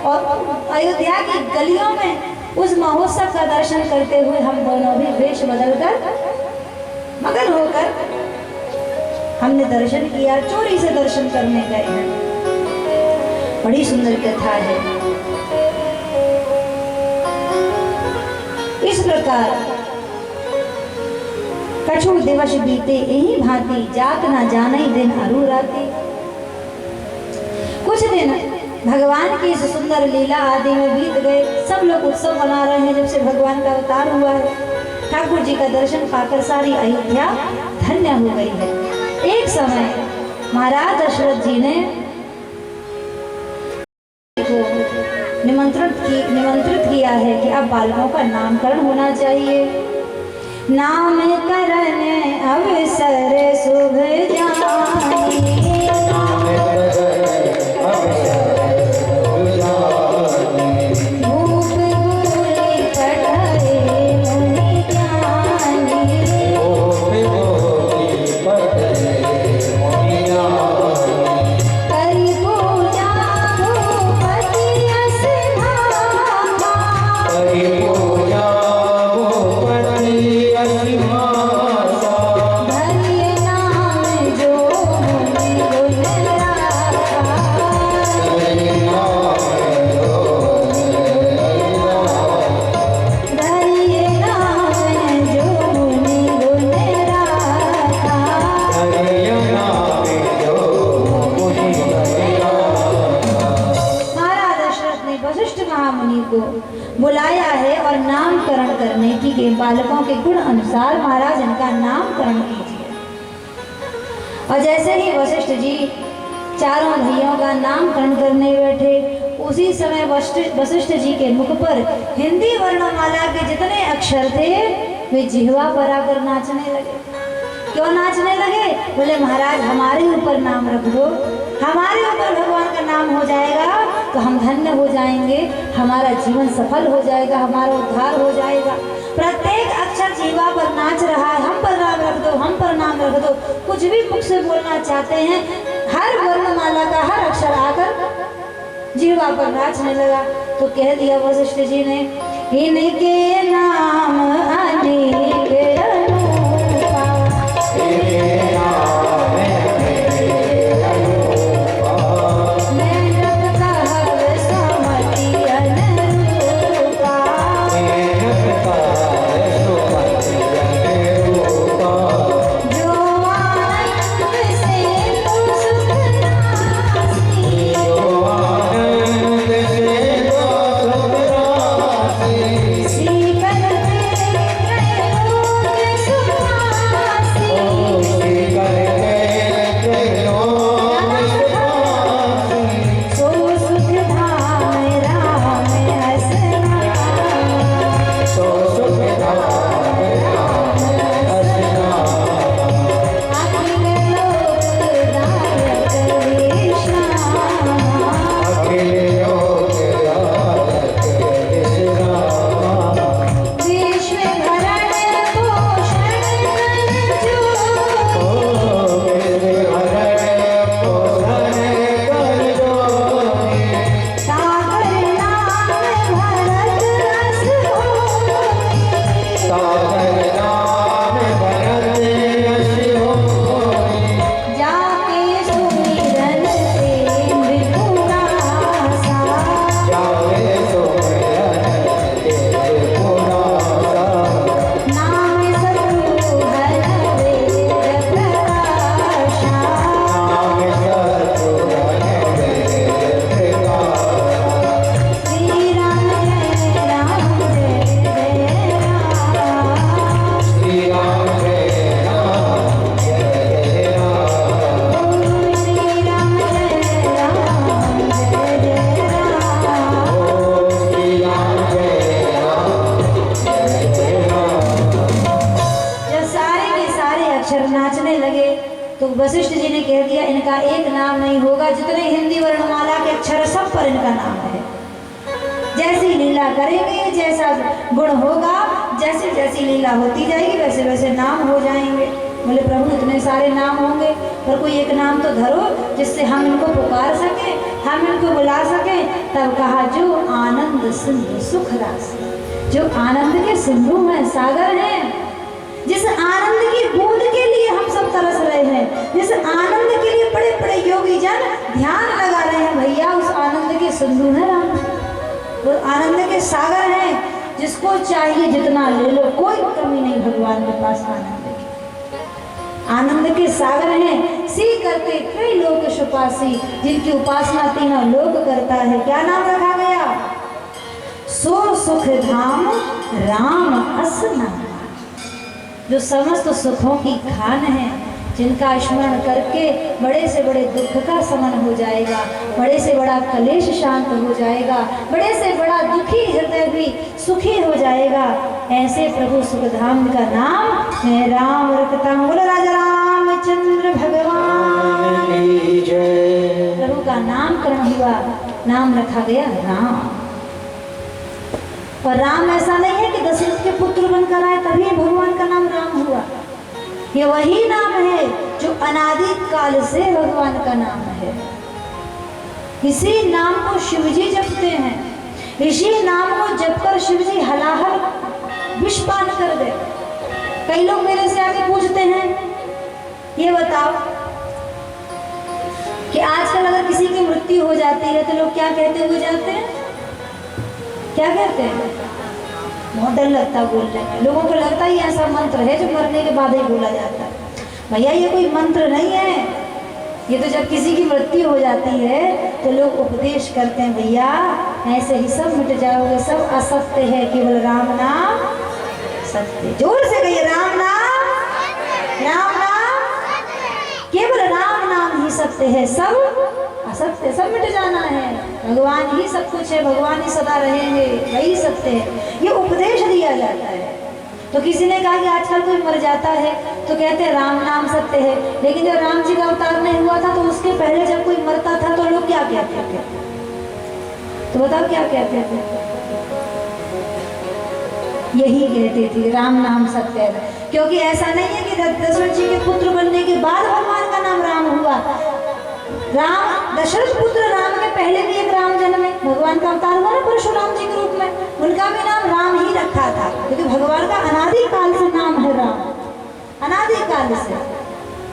और अयोध्या की गलियों में उस महोत्सव का दर्शन करते हुए हम दोनों भी वेश बदलकर मगन होकर हमने दर्शन किया, चोरी से दर्शन करने गए हैं। बड़ी सुंदर कथा है। इस प्रकार कछु दिवस बीते यही भांति, जात ना जाने दिन अरू राती। कुछ दिन भगवान की इस सुंदर लीला आदि में बीत गए। सब लोग उत्सव मना रहे हैं जब से भगवान का अवतार हुआ है। ठाकुर जी का दर्शन पाकर सारी अयोध्या धन्य हो गई है। एक समय महाराज दशरथ जी ने निमंत्रित किया है कि अब बालकों का नामकरण होना चाहिए। नामकरण अवसर शुभ जानी, बुलाया है और नामकरण करने की बालकों के गुण अनुसार महाराज इनका नामकरण कीजिए। और जैसे ही वशिष्ठ जी चारों भैयों का नामकरण करने बैठे, उसी समय वशिष्ठ जी के मुख पर हिंदी वर्णमाला के जितने अक्षर थे वे जिह्वा पर आकर नाचने लगे। क्यों नाचने लगे? बोले महाराज हमारे ऊपर नाम रख दो, हमारे ऊपर भगवान का नाम हो जाएगा तो हम धन्य हो जाएंगे, हमारा जीवन सफल हो जाएगा, हमारा उद्धार हो जाएगा। प्रत्येक अक्षर जीवा पर नाच रहा है, हम पर नाम रख दो, हम पर नाम रख दो। कुछ भी मुख से बोलना चाहते हैं, हर वर्णमाला का हर अक्षर आकर जीवा पर नाचने लगा। तो कह दिया वशिष्ठ जी ने, इनके नाम अनेक वशिष्ठ जी ने कह दिया इनका एक नाम नहीं होगा, जितने हिंदी वर्णमाला के अक्षर सब पर इनका नाम है। जैसी लीला करेंगे, जैसा गुण होगा, जैसे जैसी लीला होती जाएगी वैसे वैसे नाम हो जाएंगे। बोले प्रभु इतने सारे नाम होंगे पर कोई एक नाम तो धरो जिससे हम इनको पुकार सके। हम इनको बुला सके। तब कहा जो आनंद सिंधु सुख राशि, जो आनंद के सिंधु हैं, सागर हैं, जिस आनंद की बूंद के लिए हम सब तरस रहे हैं, जिस आनंद के लिए बड़े बड़े योगी जन ध्यान लगा रहे हैं, भैया उस आनंद के सिंधु है राम, वो आनंद के सागर हैं, जिसको चाहिए जितना ले लो, कोई कमी नहीं भगवान के पास आनंद की। आनंद के सागर हैं, सी करते कई लोग सुपासी, जिनकी उपासना तीनों लोग करता है। क्या नाम रखा गया? सो सुख धाम राम असना, जो समस्त सुखों की खान है, जिनका स्मरण करके बड़े से बड़े दुख का शमन हो जाएगा, बड़े से बड़ा कलेश शांत हो जाएगा, बड़े से बड़ा दुखी हृदय भी सुखी हो जाएगा। ऐसे प्रभु सुखधाम का नाम मैं राम रखता हूँ। बोलो राजा रामचंद्र भगवान की जय। प्रभु का नामकरण हुआ, नाम रखा गया राम। और राम ऐसा नहीं है कि दशरथ के पुत्र बनकर आए तभी भगवान का नाम राम हुआ। ये वही नाम है जो अनादि काल से भगवान का नाम है। इसी नाम को शिवजी जपते हैं, इसी नाम को जपकर शिवजी हलाहल विषपान कर दे। कई लोग मेरे से आके पूछते हैं, ये बताओ कि आजकल अगर किसी की मृत्यु हो जाती है तो लोग क्या कहते हुए जाते हैं? क्या कहते हैं? बहुत डर लगता बोलने में, लोगों को लगता है ऐसा मंत्र है जो मरने के बाद ही बोला जाता है। भैया ये कोई मंत्र नहीं है, ये तो जब किसी की मृत्यु हो जाती है तो लोग उपदेश करते हैं, भैया ऐसे ही सब मिट जाओगे, सब असत्य है, केवल राम नाम सत्य। जोर से कहिए राम नाम, राम नाम, केवल राम नाम ही सत्य है, सब असत्य, सब मिट जाना है, भगवान ही सब कुछ है, भगवान ही सदा रहेंगे, वही सत्य है। ये उपदेश दिया जाता है। तो किसी ने कहा कि आजकल कोई मर जाता है तो कहते हैं राम नाम sत्य है, लेकिन जब राम जी का अवतार नहीं हुआ था तो उसके पहले जब कोई मरता था तो लोग क्या कहते थे? तो बताओ क्या कहते थे? यही कहते थे राम नाम सत्य है। क्योंकि ऐसा नहीं है कि दशरथ जी के पुत्र बनने के बाद भगवान का नाम राम हुआ। राम दशरथ पुत्र राम के पहले भी एक राम जन्मे, भगवान का अवतार हुआ ना परशुराम जी के रूप में, उनका भी नाम राम ही रखा था, क्योंकि भगवान का अनादि काल से नाम है राम, अनादि काल से।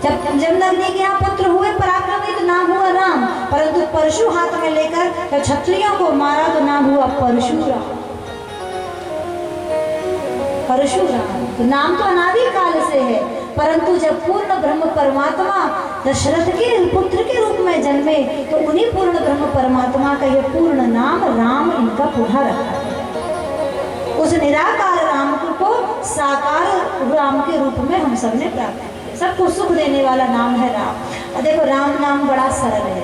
जब जमदग्नि के यहाँ पुत्र हुए पराक्रमी तो नाम हुआ राम, परंतु परशु हाथ में लेकर जब क्षत्रियों को मारा तो नाम हुआ परशुराम। परशुराम तो नाम तो अनादि काल से है, परंतु जब पूर्ण ब्रह्म परमात्मा दशरथ के पुत्र के रूप में जन्मे तो उन्हीं पूर्ण ब्रह्म परमात्मा का ये पूर्ण नाम राम इनका पुनः रखा है। उस निराकार राम को साकार राम के रूप में हम सब ने प्राप्त किया। सबको सुख देने वाला नाम है राम। और देखो राम नाम बड़ा सरल है,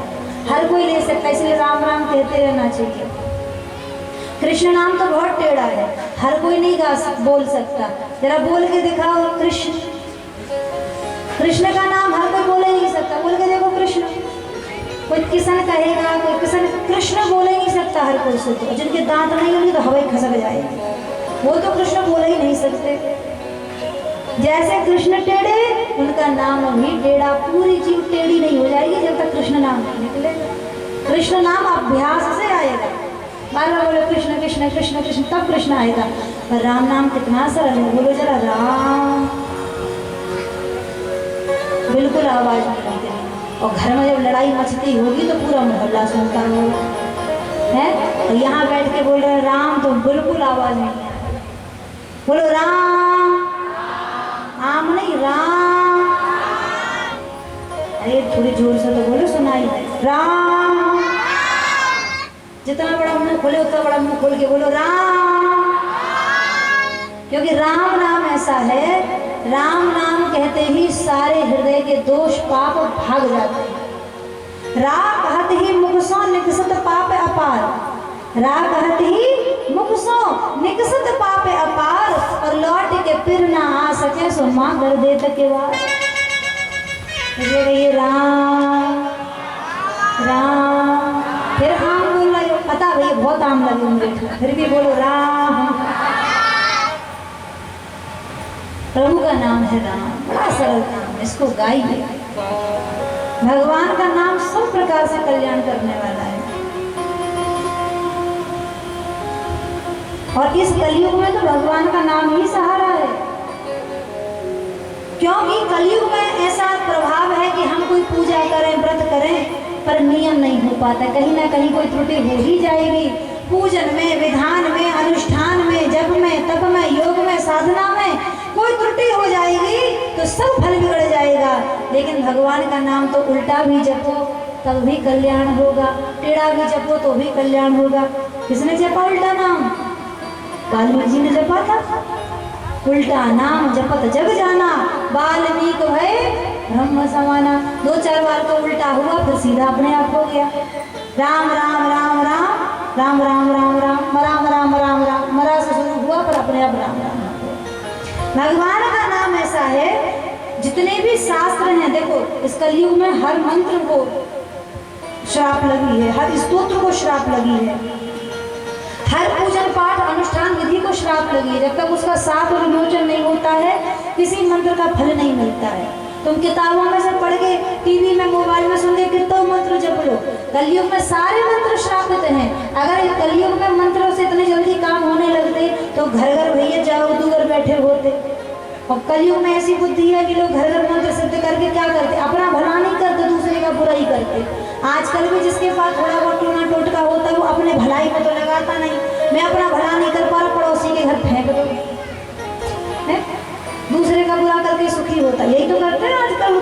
हर कोई ले सकता है, इसलिए राम राम कहते रहना चाहिए। कृष्ण नाम तो बहुत टेढ़ा है, हर कोई नहीं बोल सकता। जरा बोल के दिखाओ कृष्ण, कृष्ण का नाम हर कोई बोले नहीं सकता। बोल के देखो कृष्ण, कोई किसान कहेगा, कोई किसान, कृष्ण बोले नहीं सकता हर कोई से। तो जिनके दांत नहीं होंगे तो हवाई खसक जाएगी, वो तो कृष्ण बोले ही नहीं सकते। जैसे कृष्ण टेढ़े, उनका नाम भी टेढ़ा, पूरी जीव टेढ़ी नहीं हो जाएगी जब तक कृष्ण नाम नहीं निकलेगा। कृष्ण नाम अभ्यास से आएगा, बार बार बोलो कृष्ण कृष्ण कृष्ण कृष्ण, तब कृष्ण आएगा। पर राम नाम कितना सरल है, बोलो जरा राम, बिल्कुल आवाज नहीं निकलेगी। और घर में जब लड़ाई मचती होगी तो पूरा मोहल्ला सुनता होगा, है? और यहाँ बैठ के बोल रहे राम तो बिल्कुल आवाज नहीं आएगी। बोलो राम, आम नहीं राम, अरे थोड़ी जोर से तो बोलो, सुनाई राम। जितना बड़ा मुंह खोले उतना बड़ा मुंह खोल के बोलो राम, क्योंकि राम नाम ऐसा है, राम नाम कहते ही सारे हृदय के दोष पाप भाग जाते हैं। राग कहत ही मुख सो निकसत पाप अपार, राग कहत ही मुख सो निकसत पाप अपार, और लौट के फिर ना आ सके सो माँ कर दे तके वार। ये राम राम, फिर हाँ बोल रहे हो, पता भैया बहुत आम लगे मुझे, फिर भी बोलो राम। प्रभु का नाम है राम, बड़ा सरल नाम, इसको गाइए। भगवान का नाम सब प्रकार से कल्याण करने वाला है। और इस कलयुग में तो भगवान का नाम ही सहारा है, क्योंकि कलयुग में ऐसा प्रभाव है कि हम कोई पूजा करें, व्रत करें, पर नियम नहीं हो पाता, कहीं ना कहीं कोई त्रुटि हो ही जाएगी। पूजन में, विधान में, अनुष्ठान में, जप में, तप में, योग में, साधना में कोई त्रुटि हो जाएगी तो सब फल बिगड़ जाएगा। लेकिन भगवान का नाम तो उल्टा भी जपो तब भी कल्याण होगा, टेढ़ा भी जपो तो भी कल्याण होगा। किसने जपा उल्टा नाम? वाल्मीकि जी ने जपा था। उल्टा नाम जपत जग जाना, वाल्मीकि भय ब्रह्म समाना। 2-4 बार तो उल्टा हुआ, फिर सीधा अपने आप हो गया। राम राम राम राम राम राम राम राम राम राम राम राम, मरा से शुरू हुआ पर अपने आप राम राम। भगवान का नाम ऐसा है, जितने भी शास्त्र हैं, देखो इस कलयुग में हर मंत्र को श्राप लगी है, हर स्तोत्र को श्राप लगी है, हर पूजन पाठ अनुष्ठान विधि को श्राप लगी है। जब तक उसका साफ विमोचन नहीं होता है, किसी मंत्र का फल नहीं मिलता है। तुम किताबों में से पढ़ के, टीवी में, मोबाइल में सुन के कितना मंत्र जप लो, कलयुग में सारे मंत्र श्रापित हैं। अगर कलयुग में मंत्रों से इतने जल्दी काम होने लगते तो घर घर भैया जाओ दूर बैठे होते। और कलयुग में ऐसी बुद्धि है कि लोग घर घर मंत्र सिद्ध करके क्या करते, अपना भला नहीं करते, दूसरे का बुरा ही करते। आजकल भी जिसके पास थोड़ा बहुत टूना टोटका होता है वो अपने भलाई को तो लगाता नहीं, मैं अपना भला नहीं कर पा रहा, पड़ोसी के घर फेंक दो, दूसरे का बुरा करके सुखी होता। यही तो करते हैं आजकल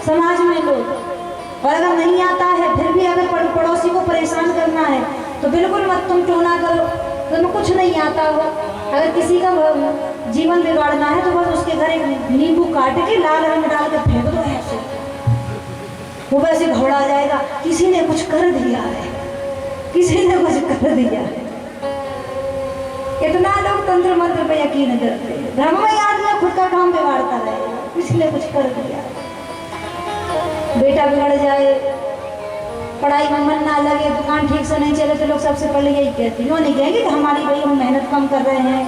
समाज में लोग। और अगर नहीं आता है फिर भी अगर पड़ोसी को परेशान करना है तो बिल्कुल मत तुम टोना करो, तुम्हें कुछ नहीं आता हो। अगर किसी का जीवन बिगाड़ना है तो बस उसके घर एक नींबू काट के लाल रंग डाल के फेंक दो, ऐसे वो वैसे घबरा जाएगा, किसी ने कुछ कर दिया है, किसी ने कुछ कर दिया है। इतना लोग तंत्र मंत्र पे यकीन करते हैं, धर्म में आदमी खुद का काम बिगाड़ता रहेगा, किसी ने कुछ कर दिया। बेटा बिगड़ जाए, पढ़ाई में मन ना लगे, दुकान ठीक से नहीं चले तो लोग सबसे पहले यही कहते हैं, वो नहीं कहेंगे कि हमारी भाई हम मेहनत कम कर रहे हैं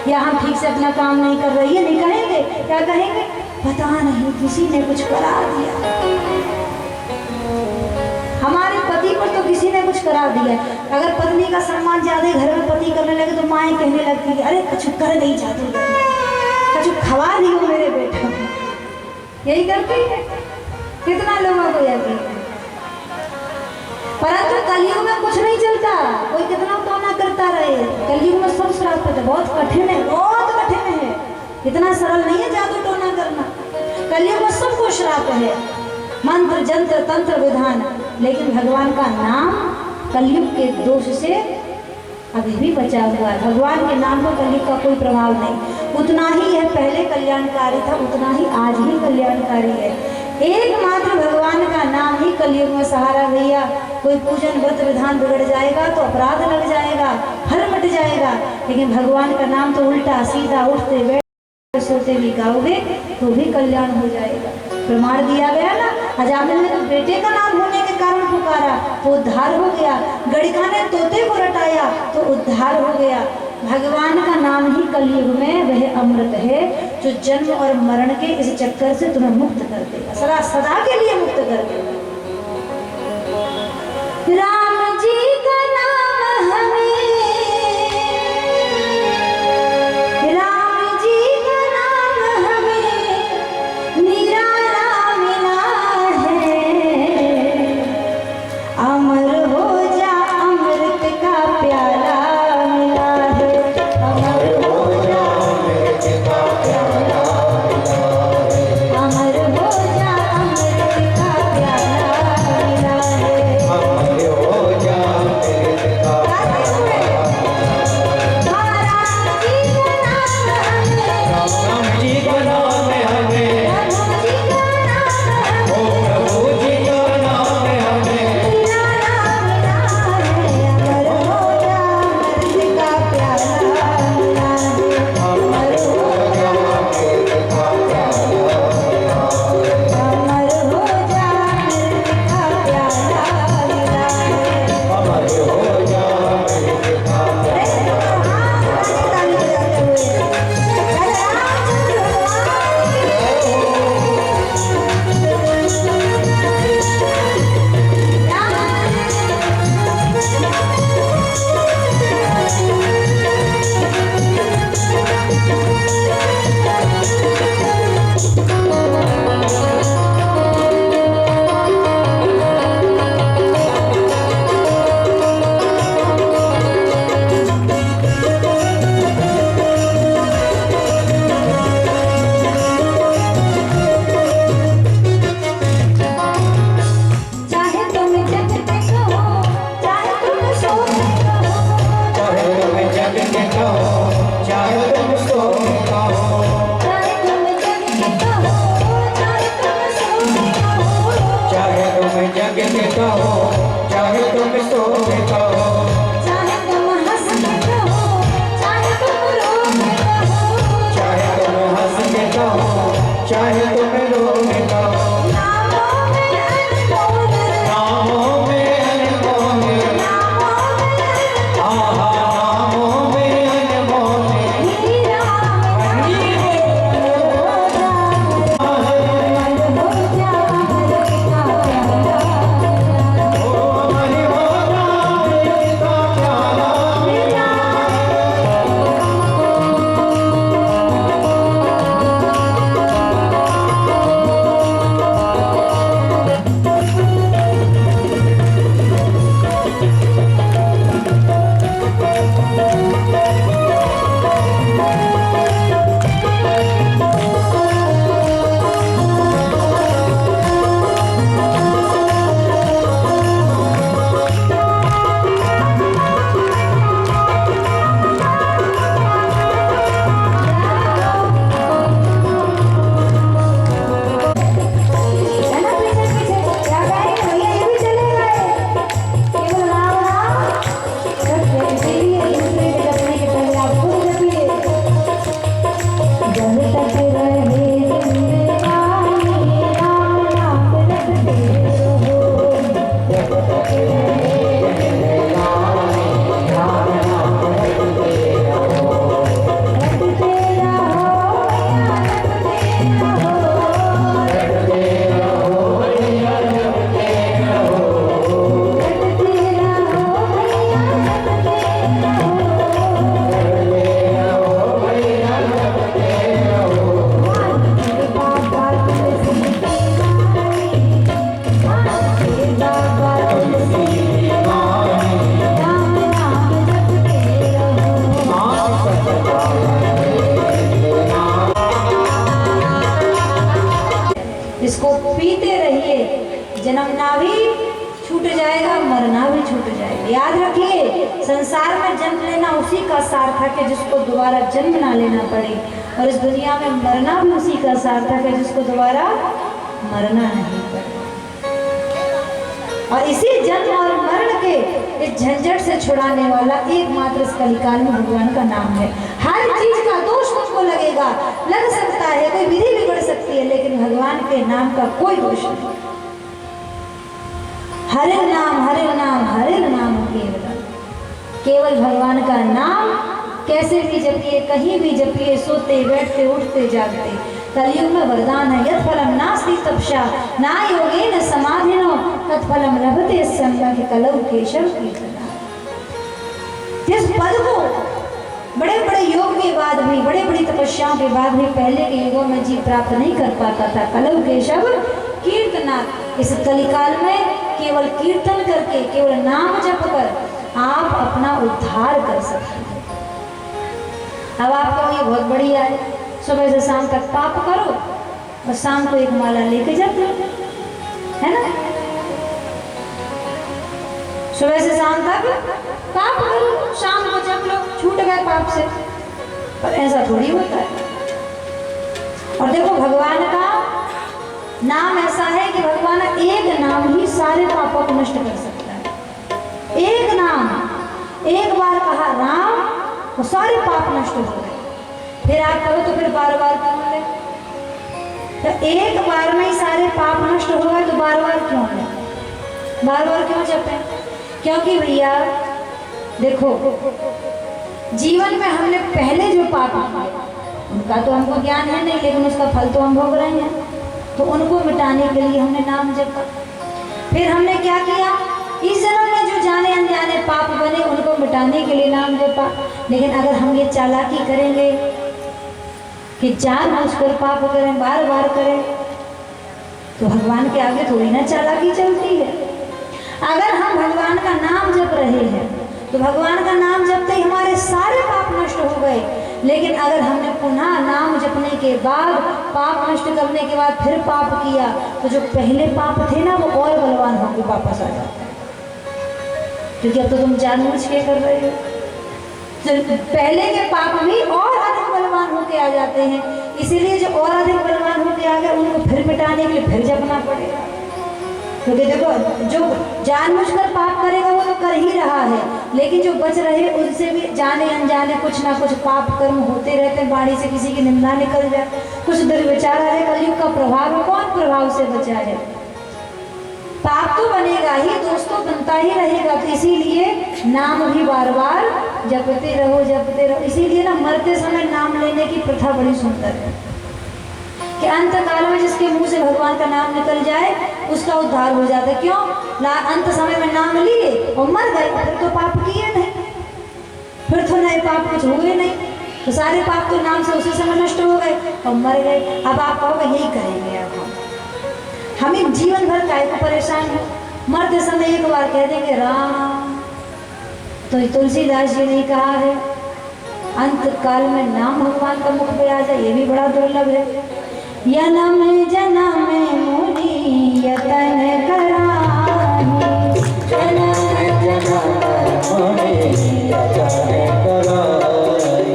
या हम ठीक से अपना काम नहीं कर रहे, ये नहीं कहेंगे। क्या कहेंगे? पता नहीं किसी ने कुछ करा दिया, हमारे पति पर तो किसी ने कुछ करा दिया। अगर पत्नी का सम्मान ज्यादा घर में पति करने लगे तो माएँ कहने लगती है, अरे कुछ कर नहीं जाती, कुछ खवा दियो मेरे बेटे को। यही करती है, कितना लोगों को यकीन है। परंतु कलयुग में कुछ नहीं चलता, कोई कितना टोना करता रहे, कलयुग में सब श्रापित है, बहुत कठिन है, बहुत कठिन है, इतना सरल नहीं है जादू टोना करना। कलयुग में सबको श्राप है, मंत्र जंत्र तंत्र विधान, लेकिन भगवान का नाम कलयुग के दोष से अभी भी बचा हुआ है। भगवान के नाम को कलयुग का कोई प्रभाव नहीं, उतना ही यह पहले कल्याणकारी था, उतना ही आज ही कल्याणकारी है। एकमात्र भगवान का नाम ही कलयुग में सहारा भैया। कोई पूजन व्रत विधान बिगड़ जाएगा तो अपराध लग जाएगा, हर मिट जाएगा, लेकिन भगवान का नाम तो उल्टा सीधा उठते बैठते सोते भी गाओगे तो भी कल्याण हो जाएगा। प्रमाण दिया गया ना, अजामिल ने तो बेटे का नाम होने के कारण पुकारा तो उद्धार हो गया, गणिका ने तोते को रटाया तो उद्धार हो गया। भगवान का नाम ही कलयुग में वह अमृत है जो जन्म और मरण के इस चक्कर से तुम्हें मुक्त कर देगा, सदा सदा के लिए मुक्त कर देगा। राम जी का नाम हमें, राम जी का नाम हमें निराला मिला है, अमर हो जा अमृत का प्याला मिला है, अमर हो जा अमृत का प्याला मिला है, अमर हो जा अमृत का प्याला मिला है, अमर हो संसार में जन्म लेना उसी का सार्थक है जिसको दोबारा जन्म ना लेना पड़े, और इस दुनिया में मरना भी उसी का सार्थक है जिसको दोबारा मरना नहीं पड़े। और इसी जन्म और मरण के इस झंझट से छुड़ाने वाला एकमात्र इस कलिकाल में भगवान का नाम है। हर चीज का दोष तुमको लगेगा, लग सकता है, कोई विधि बिगड़ सकती है, लेकिन भगवान के नाम का कोई दोष नहीं। हरे नाम हरे नाम हरे नाम केवल भगवान का नाम कैसे भी जपिए, कहीं भी जपिए, सोते बैठते उठते जागते। कलयुग में वरदान है, यत् फलम नास्ति तपस्या ना योगेन समाधिनो तत् फलम लभते सम्यक् कलौ केशव कीर्तना। जिस पद को बड़े बड़े योग के बाद भी, बड़े बड़ी तपस्याओं के बाद भी पहले के युगों में जीव प्राप्त नहीं कर पाता था, कलौ केशव कीर्तना। इस कलिकाल में केवल कीर्तन करके, केवल नाम जप कर आप अपना उद्धार कर सकते हैं। अब आपको ये बहुत बढ़िया है, सुबह से शाम तक पाप करो और शाम को एक माला लेके जाते हो, है ना। सुबह से शाम तक पाप करो, शाम को जप लो, छूट गए पाप से। पर ऐसा थोड़ी होता है। और देखो भगवान का नाम ऐसा है कि भगवान एक नाम ही सारे पापों को नष्ट कर सकता है। एक नाम, एक बार कहा राम, वो सारे पाप नष्ट हो गए। फिर आप कहो तो फिर बार बार क्यों ले? तो एक बार में ही सारे पाप नष्ट हो गए तो बार बार क्यों ले? बार बार क्यों जपें? क्योंकि भैया देखो, जीवन में हमने पहले जो पाप किए उनका तो हमको ज्ञान है नहीं, लेकिन उसका फल तो हम भोग रहे हैं। तो उनको मिटाने के लिए हमने नाम जपा। फिर हमने क्या किया, इस जन्म में जो जाने अनजाने पाप बने उनको मिटाने के लिए नाम जपा। लेकिन अगर हम ये चालाकी करेंगे कि जानबूझकर पाप करें, बार बार करें, तो भगवान के आगे थोड़ी ना चालाकी चलती है। अगर हम भगवान का नाम जप रहे हैं तो भगवान का नाम जपते ही हमारे सारे पाप नष्ट हो गए। लेकिन अगर हमने पुनः नाम जपने के बाद, पाप नष्ट करने के बाद फिर पाप किया, तो जो पहले पाप थे ना वो और बलवान होकर वापस आ जाते हैं। क्योंकि अब तो तुम जानबूझ के कर रहे हो, तो पहले के पाप भी और अधिक बलवान होके आ जाते हैं। इसीलिए जो और अधिक बलवान होके आ गए उनको फिर मिटाने के लिए फिर जपना पड़ेगा। क्योंकि देखो, जो जानबूझकर पाप करेगा वो तो कर ही रहा है, लेकिन जो बच रहे उनसे भी जाने अनजाने कुछ ना कुछ पाप कर्म होते रहते हैं। बाड़ी से किसी की निंदा निकल जाए, कुछ दुर्विचार है, कलयुग का प्रभाव है, कौन प्रभाव से बचा है? पाप तो बनेगा ही, दोष तो बनता ही रहेगा। तो इसीलिए नाम भी बार बार जपते रहो, जपते रहो। इसीलिए ना मरते समय नाम लेने की प्रथा बड़ी सुंदर है कि अंत काल में जिसके मुंह से भगवान का नाम निकल जाए उसका उद्धार हो जाता है। क्यों? अंत समय में नाम लिए और मर गए, फिर तो पाप किए नहीं, फिर तो नए पाप कुछ हुए नहीं, तो सारे पाप तो नाम से उसी समय नष्ट हो गए और मर गए। अब आप कहोगे यही करेंगे अब हम जीवन भर काहे को परेशान है? मरते समय एक बार कह देंगे राम। तो तुलसीदास जी ने कहा है अंत काल में नाम भगवान का मुख पे आ जाए, ये भी बड़ा दुर्लभ है। जनम जनम मुनि यतन कराहि, जनम जनम मुनि यतन कराहि,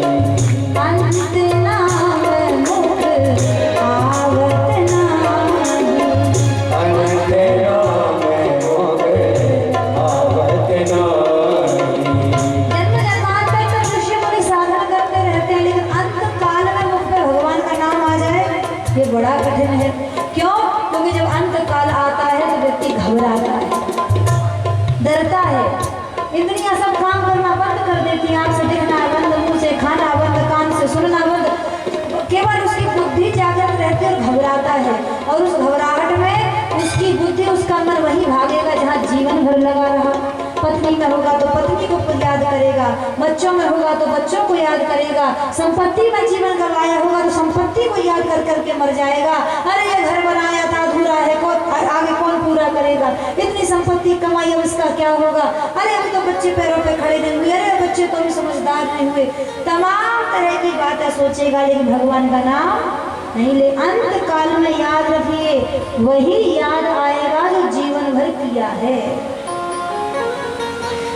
अंत नाम मुख आवत नाही, अंत नाम मुख आवत नाही। जन्म जन्मांतर तक ऋषि मुनि साधना करते रहते हैं, लेकिन अंत काल में मुख पे भगवान का नाम आ जाए ये बड़ा कठिन है। क्यों? क्योंकि जब अंत काल आता है तो व्यक्ति घबराता है, डरता है। इंद्रियां सब काम करना बंद कर देती हैं, आंख से दिखना बंद, मुंह से खाना बंद, कान से सुनना बंद। केवल उसकी बुद्धि जागृत रहती है और घबराता है, और उस घबराहट में उसकी बुद्धि, उसका मन वही भागेगा जहाँ जीवन भर लगा रहा। पत्नी में होगा तो पत्नी को याद करेगा, बच्चों में होगा तो बच्चों को याद करेगा, संपत्ति में जीवन गंवाया होगा तो संपत्ति को याद कर करके मर जाएगा। अरे ये घर बनाया था अधूरा है, आगे कौन पूरा करेगा? इतनी संपत्ति कमाई, अब इसका क्या होगा? अरे अभी तो बच्चे पैरों पे खड़े नहीं हुए, अरे बच्चे तो भी समझदार नहीं हुए। तमाम तरह की बातें सोचेगा, लेकिन भगवान का नाम नहीं ले। अंत काल में याद रखिए, वही याद आएगा जो जीवन भर किया है।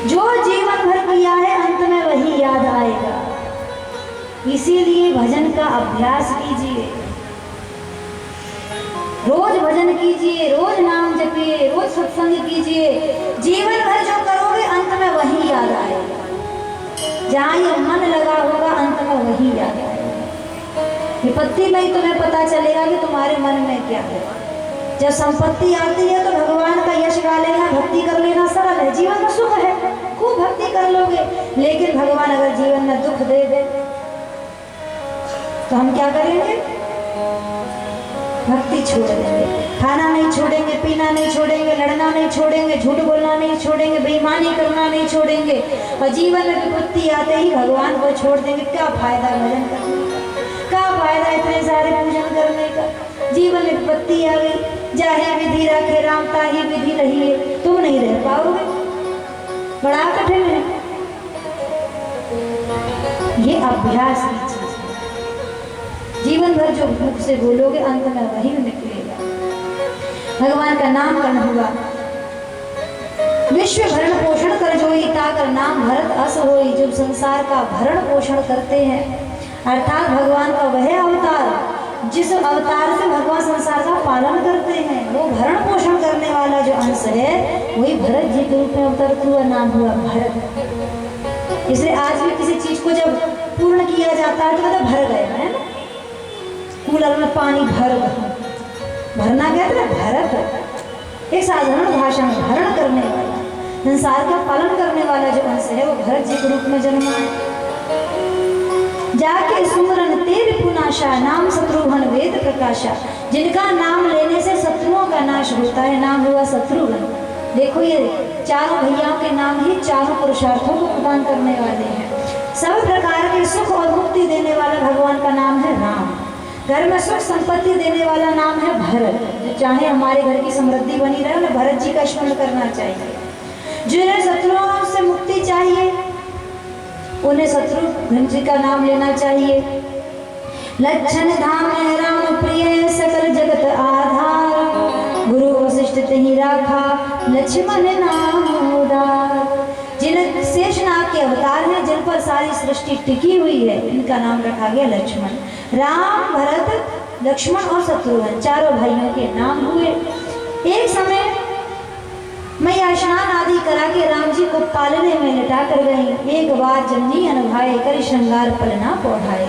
जो जीवन भर किया है अंत में वही याद आएगा। इसीलिए भजन का अभ्यास कीजिए, रोज भजन कीजिए, रोज नाम जपिए, रोज सत्संग कीजिए। जीवन भर जो करोगे अंत में वही याद आएगा। जहाँ ये मन लगा होगा अंत में वही याद आएगा। विपत्ति में ही तुम्हें पता चलेगा कि तुम्हारे मन में क्या है। जब संपत्ति आती है तो भगवान का यश गा लेना, भक्ति कर लेना सरल है, जीवन में सुख है, खूब भक्ति कर लोगे। लेकिन भगवान अगर जीवन में दुख दे दे तो हम क्या करेंगे? भक्ति छोड़ देंगे, खाना नहीं छोड़ेंगे, पीना नहीं छोड़ेंगे, लड़ना नहीं छोड़ेंगे, झूठ बोलना नहीं छोड़ेंगे, बेईमानी करना नहीं छोड़ेंगे। और जीवन में विपत्ति आते ही भगवान को छोड़ देंगे। क्या फायदा भजन करने का, क्या फायदा इतने सारे पूजन करने का? जीवन में विपत्ति आ गई, जाहे विधि रखे राम ताही विधि रहिए, तुम नहीं रह पाओगे, बड़ा कठिन है। ये अभ्यास की चीज है। जीवन भर जो मुख से बोलोगे अंत में वही निकलेगा। भगवान का नाम कर्ण हुआ। विश्व भरण पोषण कर जोई ताकर नाम भरत अस होई। जो संसार का भरण पोषण करते हैं, अर्थात भगवान का वह अवतार जिस अवतार से भगवान संसार का पालन करते हैं, वो भरण पोषण करने वाला जो अंश है वही भरत जी के रूप में अवतरित हुआ, नाम हुआ भरत। इसलिए आज भी किसी चीज को जब पूर्ण किया जाता है तो मतलब भर गया है ना। कूलर में पानी भर गया, भरना कहते हैं भरत। एक साधारण भाषा में भरण करने वाला, संसार का पालन करने वाला जो अंश है वो भरत जी के रूप में जन्मा है। जाके सुमरन तेरे पुनाशा नाम शत्रुघ्न वेद प्रकाशा। जिनका नाम लेने से शत्रुओं का नाश होता है, नाम हुआ शत्रुघ्न। देखो ये चारों भैयाओं के नाम ही चारों पुरुषार्थों को प्रदान करने वाले हैं। सब प्रकार के सुख और मुक्ति देने वाला भगवान का नाम है राम। घर में सुख संपत्ति देने वाला नाम है भरत। जो चाहे हमारे घर की समृद्धि बनी रहे, उन्हें भरत जी का स्मरण करना चाहिए। जिन्हें शत्रुओं से मुक्ति चाहिए उन्हें शत्रुघ्न जी का नाम लेना चाहिए। लक्षण धाम है राम प्रिय सकल जगत आधार। गुरु वशिष्ठ तेहि राखा लक्ष्मण नाम उदार। जिन शेषनाग के अवतार हैं, जिन पर सारी सृष्टि टिकी हुई है, इनका नाम रखा गया लक्ष्मण। राम, भरत, लक्ष्मण और शत्रुघ्न चारों भाइयों के नाम हुए। एक समय मैया स्नान आदि करा के राम जी को पालने में लटा कर गई। एक बार जननी अनभाए कर श्रृंगार पलना पौढ़ाए।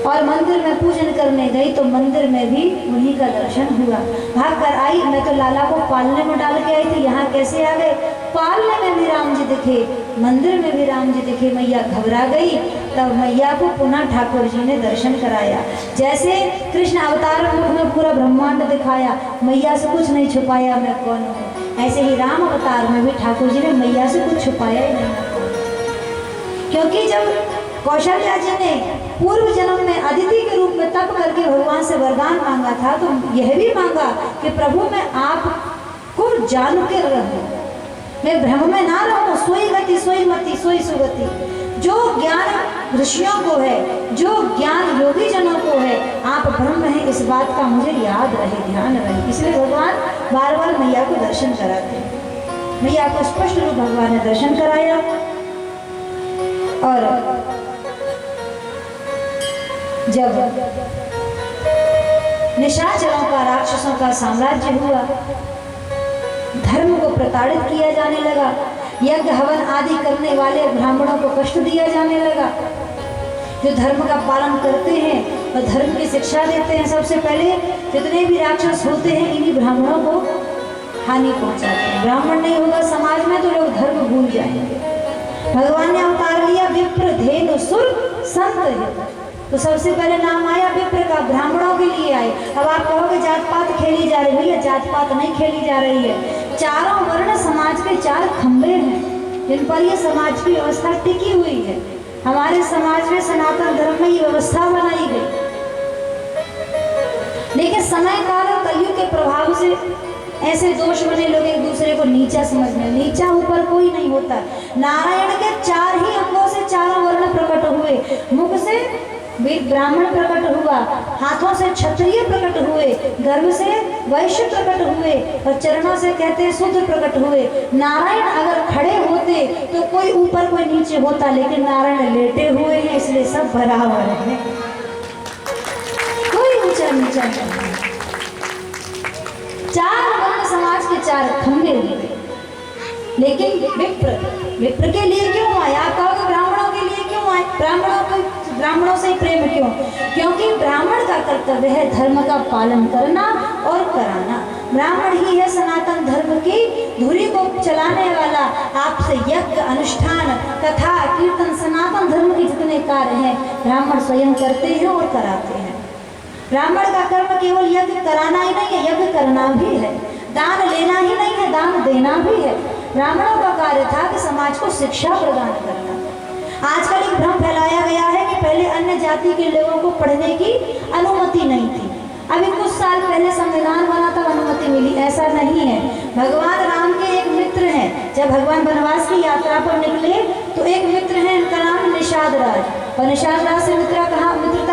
और मंदिर में पूजन करने गई तो मंदिर में भी उन्हीं का दर्शन हुआ। भाग कर आई, मैं तो लाला को पालने में डाल के आई थी, यहाँ कैसे आ गए? पालने में भी राम जी दिखे, मंदिर में भी राम जी दिखे। मैया घबरा गई, तब मैया को पुनः ठाकुर जी ने दर्शन कराया। जैसे कृष्ण अवतार रूप में पूरा ब्रह्मांड दिखाया, मैया से कुछ नहीं छुपाया मैं कौन हूँ, ऐसे ही राम अवतार में भी ठाकुर जी ने मैया से कुछ छुपाया ही नहीं। क्योंकि जब कौशल्या जी ने पूर्व जन्म में अदिति के रूप में तप करके भगवान से वरदान मांगा था, तो यह भी मांगा कि प्रभु मैं आपको जान के रहूं, मैं भ्रम में ना रहूं। सोई गति सोई मति सोई सुगति। जो ज्ञान ऋषियों को है, जो ज्ञान योगी जनों को है, आप ब्रह्म हैं इस बात का मुझे याद रहे, ध्यान रहे। इसलिए भगवान बार बार मैया को दर्शन कराते हैं। मैया को स्पष्ट रूप भगवान ने दर्शन कराया। और जब निशाचरों का, राक्षसों का साम्राज्य हुआ, धर्म को प्रताड़ित किया जाने लगा, यज्ञ हवन आदि करने वाले ब्राह्मणों को कष्ट दिया जाने लगा। जो धर्म का पालन करते हैं और धर्म की शिक्षा देते हैं, सबसे पहले जितने भी राक्षस होते हैं इन्हीं ब्राह्मणों को हानि पहुंचाते हैं। ब्राह्मण नहीं होगा समाज में तो लोग धर्म भूल जाएंगे। भगवान ने अवतार लिया विप्र धेनु सुर संत। तो सबसे पहले नाम आया विप्र का, ब्राह्मणों के लिए आए। अब आप कहोगे जात पात खेली जा रही है, भैया जात पात नहीं खेली जा रही है। चारों वर्ण समाज के चार खंभे हैं जिन पर ये समाज की व्यवस्था टिकी हुई है। हमारे समाज में सनातन धर्म में ये व्यवस्था बनाई गई, लेकिन समय काल और कलयुग के प्रभाव से ऐसे दोष बने, लोग एक दूसरे को नीचा समझने। नीचा ऊपर कोई नहीं होता। नारायण के चार ही अंगों से चारों वर्ण प्रकट हुए। मुख से ब्राह्मण प्रकट हुआ, हाथों से क्षत्रिय प्रकट हुए, गर्भ से वैश्य प्रकट हुए और चरणों से कहते शूद्र प्रकट हुए। नारायण अगर खड़े होते तो कोई ऊपर कोई नीचे होता, लेकिन नारायण लेटे हुए हैं इसलिए सब बराबर है, कोई ऊंचा नीचा नहीं। चार वर्ण समाज के चार खंभे हुए, लेकिन विप्र के लिए क्यों आए? आप कहोगे ब्राह्मणों के लिए क्यों आए? ब्राह्मणों से प्रेम क्यों? क्योंकि ब्राह्मण का कर्तव्य है धर्म का पालन करना और कराना। ब्राह्मण ही है सनातन धर्म की धुरी को चलाने वाला। आपसे यज्ञ, अनुष्ठान, कथा, कीर्तन, सनातन धर्म के जितने कार्य हैं ब्राह्मण स्वयं करते हैं और कराते हैं। ब्राह्मण का कर्म केवल यज्ञ कराना ही नहीं है, यज्ञ करना भी है। दान लेना ही नहीं है, दान देना भी है। ब्राह्मणों का कार्य था कि समाज को शिक्षा प्रदान करना। आजकल एक भ्रम फैलाया गया है कि पहले अन्य जाति के लोगों को पढ़ने की अनुमति नहीं थी, अभी कुछ साल पहले संविधान बना तब अनुमति मिली। ऐसा नहीं है। भगवान राम के एक मित्र हैं, जब भगवान वनवास की यात्रा पर निकले तो एक मित्र हैं, इनका नाम निषाद राज। और निषाद राज से मित्रता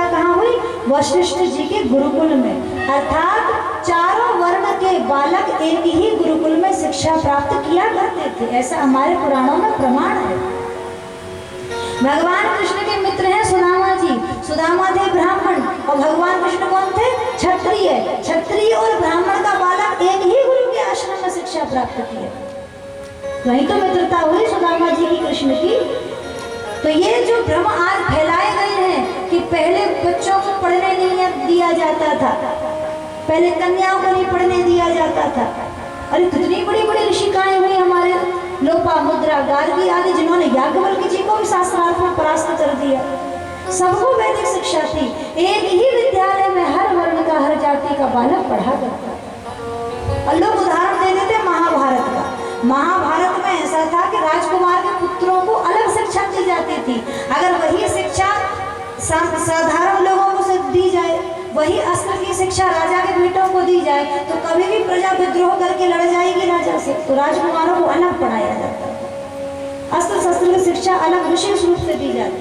कहाँ हुई? वशिष्ठ जी के गुरुकुल में। अर्थात चारों वर्ण के बालक एक ही गुरुकुल में शिक्षा प्राप्त किया करते थे, ऐसा हमारे पुराणों में प्रमाण है। भगवान कृष्ण के मित्र हैं सुदामा जी। सुदामा थे ब्राह्मण और भगवान कृष्ण कौन थे? क्षत्रिय। क्षत्रिय और ब्राह्मण का बालक एक ही गुरु के आश्रम में शिक्षा प्राप्त किए, वही तो मित्रता हुई सुदामा जी की कृष्ण की। तो ये जो भ्रम आज फैलाए गए हैं कि पहले बच्चों को पढ़ने नहीं दिया जाता था, पहले कन्याओं को नहीं पढ़ने दिया जाता था। अरे कितनी बड़ी बड़ी ऋषिकाएं हुई हमारे, लोपामुद्रा, गार्गी आदि, जिन्होंने याज्ञवल्क्य जी को भी शास्त्रार्थ में परास्त कर दिया। सबको वैदिक शिक्षा थी। एक ही विद्यालय में हर वर्ण का, हर जाति का बालक पढ़ा करता था। और लोग उदाहरण दे देते महाभारत का। महाभारत में ऐसा था कि राजकुमार के पुत्रों को अलग शिक्षा दी जाती थी। अगर वही शिक्षा साधारण लोगों को दी जाए, वही अस्त्र की शिक्षा राजा के बेटों को दी जाए, तो कभी भी प्रजा विद्रोह करके लड़ जाएगी राजा से। तो राजकुमारों को अलग पढ़ाया जाता है, अस्त्र शस्त्र की शिक्षा अलग विशेष रूप से दी जाती है।